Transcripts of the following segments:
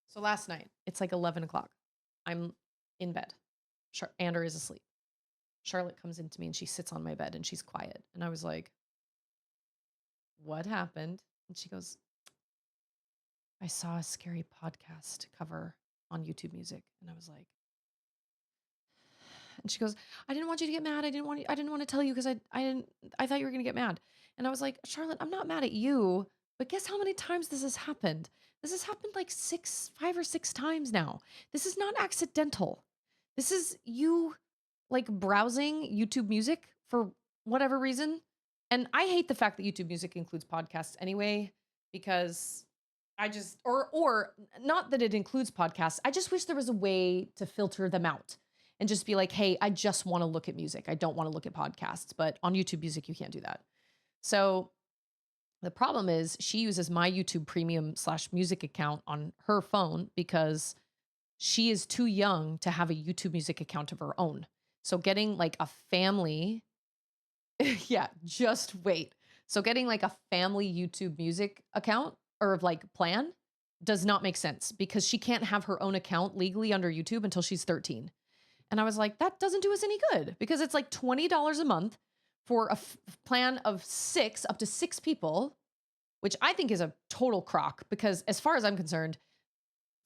So last night, it's like 11 o'clock. I'm in bed. Andrew is asleep. Charlotte comes into me and she sits on my bed and she's quiet. And I was like, what happened? And she goes, I saw a scary podcast cover on YouTube Music. And I was like, and she goes, I didn't want you to get mad. I didn't want to tell you because I thought you were going to get mad. And I was like, Charlotte, I'm not mad at you, but guess how many times this has happened? This has happened like 5 or 6 times now. This is not accidental. This is you like browsing YouTube Music for whatever reason. And I hate the fact that YouTube Music includes podcasts anyway, because or not that it includes podcasts. I just wish there was a way to filter them out and just be like, hey, I just want to look at music. I don't want to look at podcasts. But on YouTube Music, you can't do that. So the problem is she uses my YouTube premium / music account on her phone because she is too young to have a YouTube Music account of her own. So getting like a family, yeah, just wait. So getting like a family YouTube Music account or like plan does not make sense because she can't have her own account legally under YouTube until she's 13. And I was like, that doesn't do us any good because it's like $20 a month for a plan of up to six people, which I think is a total crock because as far as I'm concerned,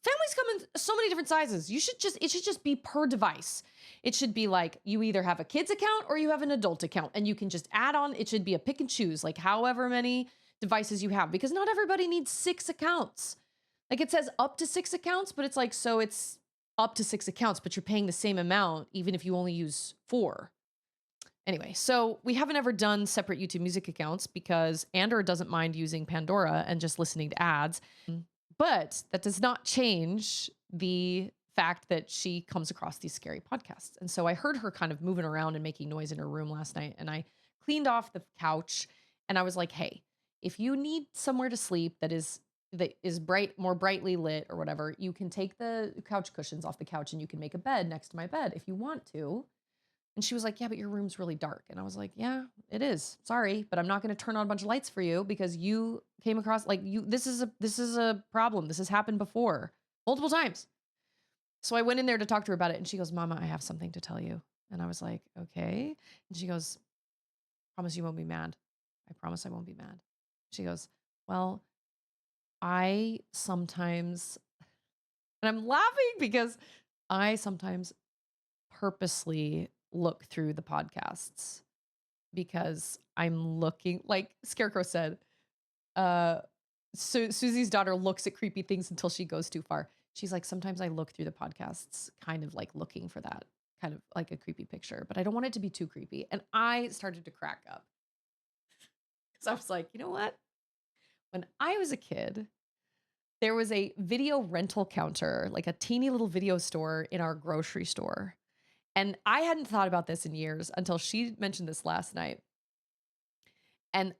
families come in so many different sizes. It should just be per device. It should be like you either have a kid's account or you have an adult account and you can just add on. It should be a pick and choose, like however many devices you have, because not everybody needs 6 accounts. Like it says up to 6 accounts, but it's like, so it's up to 6 accounts, but you're paying the same amount even if you only use 4. Anyway, so we haven't ever done separate YouTube Music accounts because Andor doesn't mind using Pandora and just listening to ads. But that does not change the fact that she comes across these scary podcasts. And so I heard her kind of moving around and making noise in her room last night. And I cleaned off the couch and I was like, hey, if you need somewhere to sleep that is more brightly lit or whatever, you can take the couch cushions off the couch and you can make a bed next to my bed if you want to. And she was like, yeah, but your room's really dark. And I was like, yeah, it is. Sorry, but I'm not going to turn on a bunch of lights for you because you came across this is a problem. This has happened before multiple times. So I went in there to talk to her about it and she goes, Mama, I have something to tell you. And I was like, okay. And she goes, promise you won't be mad. I promise I won't be mad. She goes, well, I sometimes, and I'm laughing because I sometimes purposely look through the podcasts because I'm looking, like Scarecrow said, Susie's daughter looks at creepy things until she goes too far. She's like, sometimes I look through the podcasts kind of like looking for that kind of like a creepy picture, but I don't want it to be too creepy. And I started to crack up because I was like, you know what? When I was a kid, there was a video rental counter, like a teeny little video store in our grocery store. And I hadn't thought about this in years until she mentioned this last night. And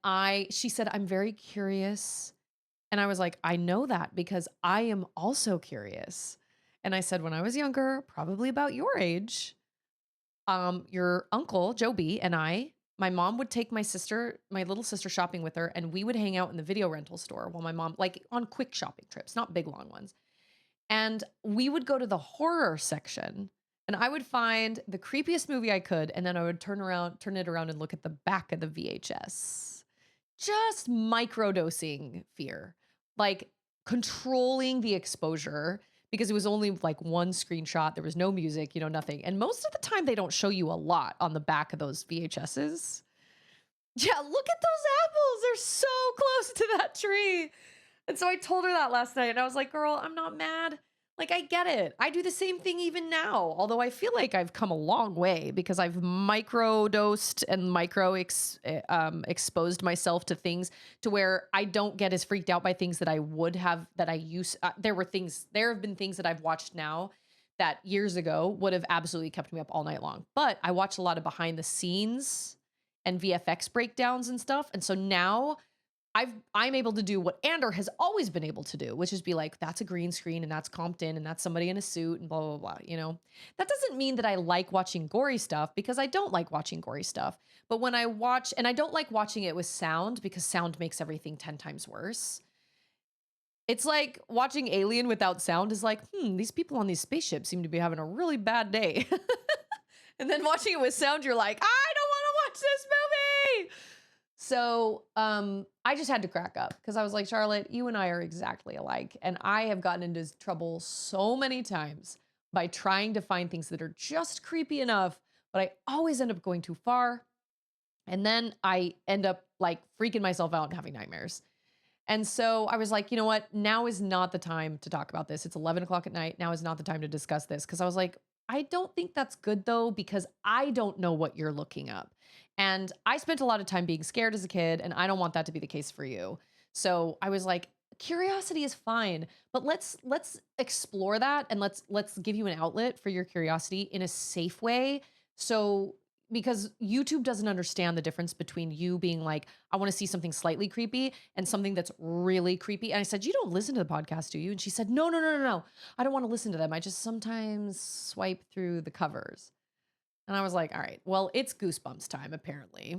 she said, I'm very curious. And I was like, I know that because I am also curious. And I said, when I was younger, probably about your age, your uncle, Joby, and my mom would take my little sister shopping with her, and we would hang out in the video rental store while my mom, like on quick shopping trips, not big, long ones. And we would go to the horror section and I would find the creepiest movie I could. And then I would turn it around and look at the back of the VHS. Just microdosing fear, like controlling the exposure because it was only like one screenshot. There was no music, nothing. And most of the time they don't show you a lot on the back of those VHSs. Yeah, look at those apples. They're so close to that tree. And so I told her that last night and I was like, girl, I'm not mad. Like, I get it. I do the same thing even now, although I feel like I've come a long way because I've microdosed and exposed myself to things to where I don't get as freaked out by things that I would have that I used. There have been things that I've watched now that years ago would have absolutely kept me up all night long. But I watch a lot of behind the scenes and VFX breakdowns and stuff. And so now I'm able to do what Andor has always been able to do, which is be like, that's a green screen and that's comped in and that's somebody in a suit and blah, blah, blah, That doesn't mean that I like watching gory stuff because I don't like watching gory stuff. But when I watch, and I don't like watching it with sound because sound makes everything 10 times worse. It's like watching Alien without sound is like, these people on these spaceships seem to be having a really bad day. And then watching it with sound, you're like, I don't want to watch this movie. So I just had to crack up because I was like, Charlotte, you and I are exactly alike. And I have gotten into trouble so many times by trying to find things that are just creepy enough, but I always end up going too far. And then I end up like freaking myself out and having nightmares. And so I was like, you know what? Now is not the time to talk about this. It's 11 o'clock at night. Now is not the time to discuss this. Cause I was like, I don't think that's good though, because I don't know what you're looking up. And I spent a lot of time being scared as a kid, and I don't want that to be the case for you. So I was like, curiosity is fine, but let's explore that, and let's give you an outlet for your curiosity in a safe way. So because YouTube doesn't understand the difference between you being like, I want to see something slightly creepy and something that's really creepy. And I said, you don't listen to the podcast, do you? And she said, no, no, no, no, no. I don't want to listen to them. I just sometimes swipe through the covers. And I was like, all right, well, it's goosebumps time, apparently.